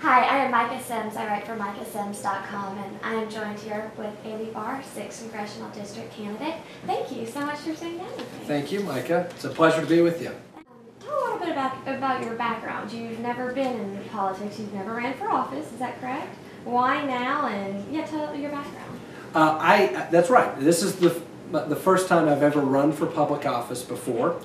Hi, I am Mica Sims. I write for MicaSims.com, and I am joined here with Andy Barr, 6th Congressional District candidate. Thank you so much for sitting down with me. Thank you, Mica. It's a pleasure to be with you. Tell a little bit about your background. You've never been in politics. You've never ran for office. Is that correct? Why now? And yeah, tell your background. That's right. This is the first time I've ever run for public office before.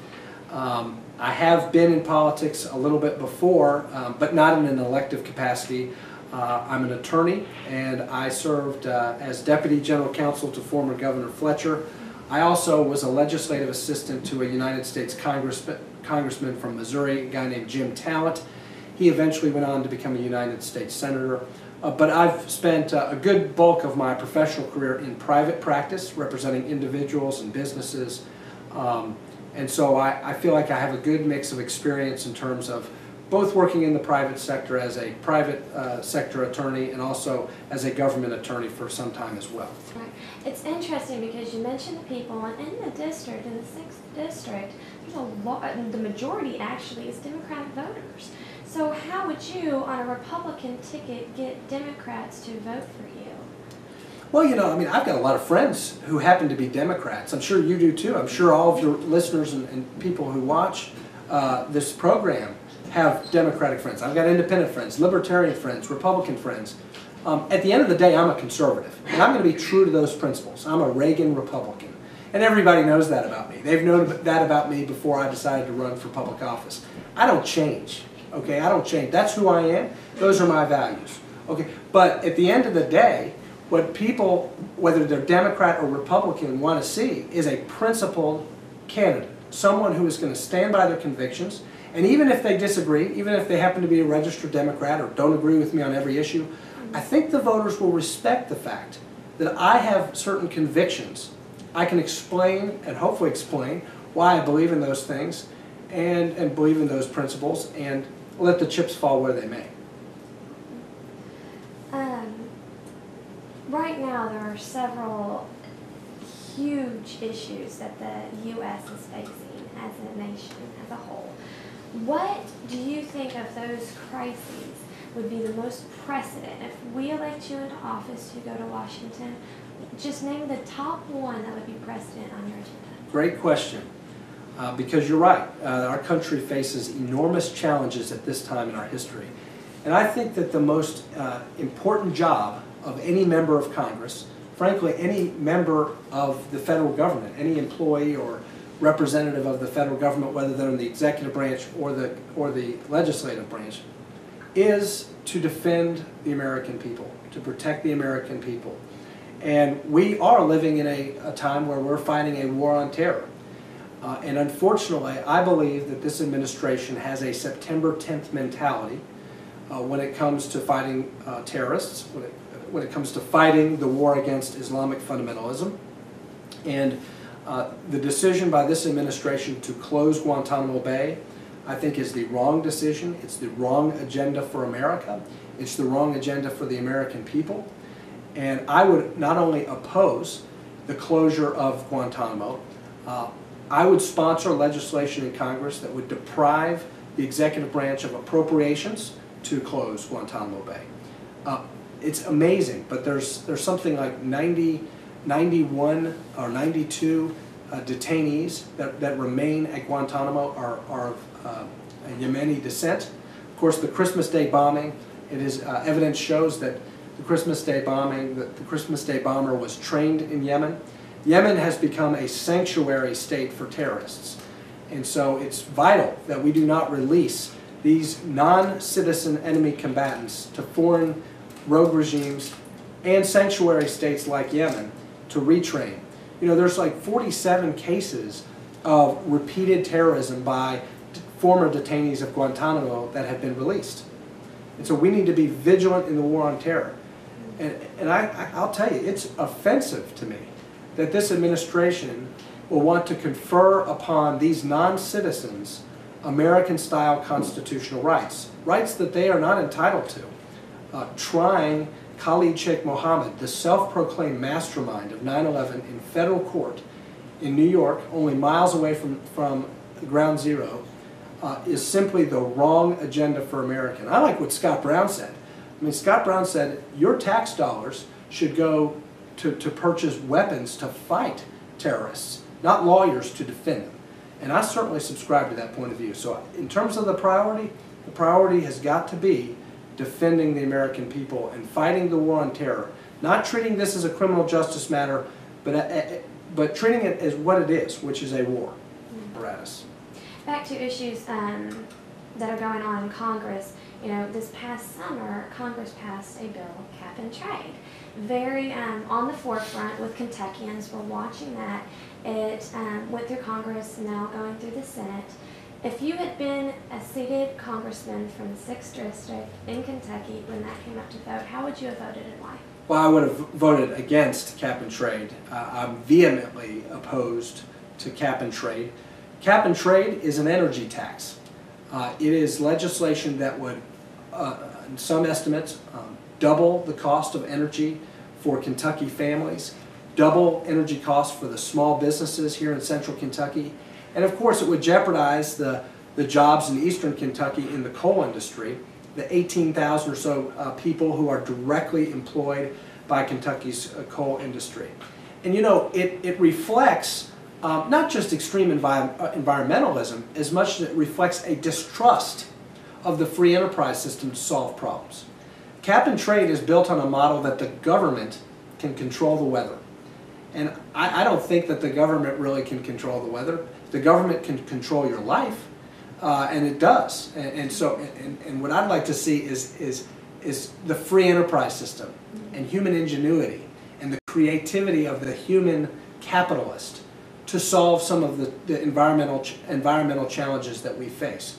I have been in politics a little bit before, but not in an elective capacity. I'm an attorney, and I served as Deputy General Counsel to former Governor Fletcher. I also was a legislative assistant to a United States congressman from Missouri, a guy named Jim Talent. He eventually went on to become a United States Senator. But I've spent a good bulk of my professional career in private practice, representing individuals and businesses. And so I feel like I have a good mix of experience in terms of both working in the private sector as a private sector attorney and also as a government attorney for some time as well. Right. It's interesting because you mentioned the people, and in the district, in the 6th district, there's a lot, the majority actually is Democratic voters. So how would you, on a Republican ticket, get Democrats to vote for you? Well, you know, I mean, I've got a lot of friends who happen to be Democrats. I'm sure you do too. I'm sure all of your listeners and people who watch this program have Democratic friends. I've got independent friends, libertarian friends, Republican friends. At the end of the day, I'm a conservative, and I'm going to be true to those principles. I'm a Reagan Republican, and everybody knows that about me. They've known that about me before I decided to run for public office. I don't change, okay? I don't change. That's who I am. Those are my values, okay? But at the end of the day, what people, whether they're Democrat or Republican, want to see is a principled candidate, someone who is going to stand by their convictions, and even if they disagree, even if they happen to be a registered Democrat or don't agree with me on every issue, I think the voters will respect the fact that I have certain convictions. I can explain, and hopefully explain, why I believe in those things and believe in those principles, and let the chips fall where they may. Right now, there are several huge issues that the U.S. is facing as a nation, as a whole. What do you think of those crises would be the most precedent? If we elect you into office to go to Washington, just name the top one that would be precedent on your agenda. Great question, because you're right. Our country faces enormous challenges at this time in our history. And I think that the most important job of any member of Congress, frankly, any member of the federal government, any employee or representative of the federal government, whether they're in the executive branch or the legislative branch, is to defend the American people, to protect the American people. And we are living in a time where we're fighting a war on terror. And unfortunately, I believe that this administration has a September 10th mentality when it comes to fighting terrorists, when it comes to fighting the war against Islamic fundamentalism. And the decision by this administration to close Guantanamo Bay, I think, is the wrong decision. It's the wrong agenda for America. It's the wrong agenda for the American people. And I would not only oppose the closure of Guantanamo, I would sponsor legislation in Congress that would deprive the executive branch of appropriations to close Guantanamo Bay. It's amazing, but there's something like 91 or 92 detainees that remain at Guantanamo are of Yemeni descent. Of course, the Christmas Day bombing, evidence shows that the Christmas Day bombing, that the Christmas Day bomber was trained in Yemen. Yemen has become a sanctuary state for terrorists. And so it's vital that we do not release these non-citizen enemy combatants to foreign rogue regimes and sanctuary states like Yemen to retrain. You know, there's like 47 cases of repeated terrorism by former detainees of Guantanamo that have been released. And so we need to be vigilant in the war on terror. And I'll tell you, it's offensive to me that this administration will want to confer upon these non-citizens American-style constitutional rights, rights that they are not entitled to. Trying Khalid Sheikh Mohammed, the self-proclaimed mastermind of 9/11, in federal court in New York, only miles away from ground zero, is simply the wrong agenda for America. I like what Scott Brown said. I mean, Scott Brown said your tax dollars should go to purchase weapons to fight terrorists, not lawyers to defend them. And I certainly subscribe to that point of view. So in terms of the priority has got to be defending the people and fighting the war on terror. Not treating this as a criminal justice matter, but treating it as what it is, which is a war. Back to issues that are going on in Congress. You know, this past summer, Congress passed a bill, cap and trade. Very on the forefront with Kentuckians. We're watching that. It went through Congress, now going through the Senate. If you had been a seated congressman from the 6th District in Kentucky when that came up to vote, how would you have voted and why? Well, I would have voted against cap and trade. I'm vehemently opposed to cap and trade. Cap and trade is an energy tax. It is legislation that would, in some estimates, double the cost of energy for Kentucky families, double energy costs for the small businesses here in central Kentucky, and of course it would jeopardize the jobs in eastern Kentucky in the coal industry, the 18,000 or so people who are directly employed by Kentucky's coal industry. And you know, it reflects not just extreme environmentalism as much as it reflects a distrust of the free enterprise system to solve problems. Cap and trade is built on a model that the government can control the weather. And I don't think that the government really can control the weather. The government can control your life, and it does. And what I'd like to see is the free enterprise system and human ingenuity and the creativity of the human capitalist to solve some of the environmental challenges that we face.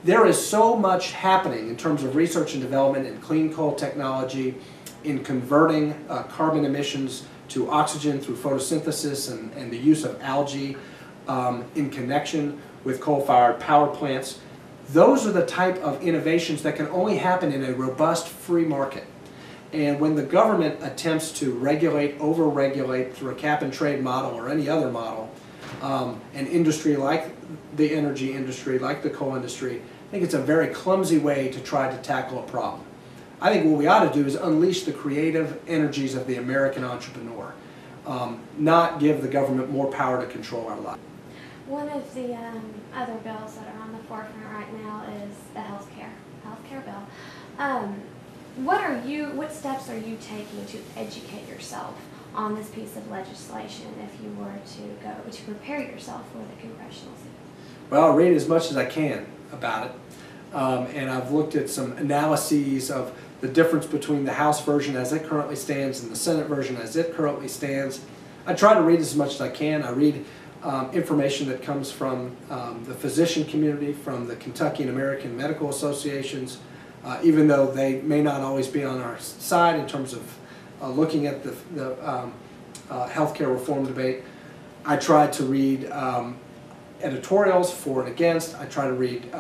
There is so much happening in terms of research and development in clean coal technology, in converting carbon emissions to oxygen through photosynthesis and the use of algae in connection with coal-fired power plants. Those are the type of innovations that can only happen in a robust free market. And when the government attempts to regulate, over-regulate through a cap-and-trade model or any other model, an industry like the energy industry, like the coal industry, I think it's a very clumsy way to try to tackle a problem. I think what we ought to do is unleash the creative energies of the American entrepreneur, not give the government more power to control our lives. One of the other bills that are on the forefront right now is the healthcare bill. What steps are you taking to educate yourself on this piece of legislation if you were to prepare yourself for the congressional seat? Well, I'll read as much as I can about it, and I've looked at some analyses of the difference between the House version as it currently stands and the Senate version as it currently stands. I try to read as much as I can. I read information that comes from the physician community, from the Kentucky and American Medical Associations, even though they may not always be on our side in terms of looking at the healthcare reform debate. I try to read editorials for and against. I try to read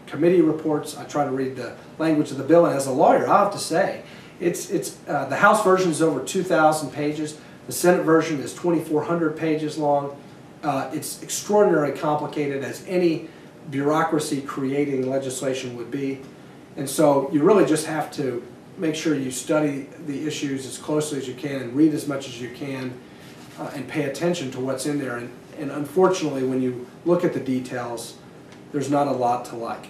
committee reports. I try to read the language of the bill. And as a lawyer, I have to say, the House version is over 2,000 pages. The Senate version is 2,400 pages long. It's extraordinarily complicated, as any bureaucracy creating legislation would be. And so you really just have to make sure you study the issues as closely as you can and read as much as you can and pay attention to what's in there. And unfortunately, when you look at the details, there's not a lot to like.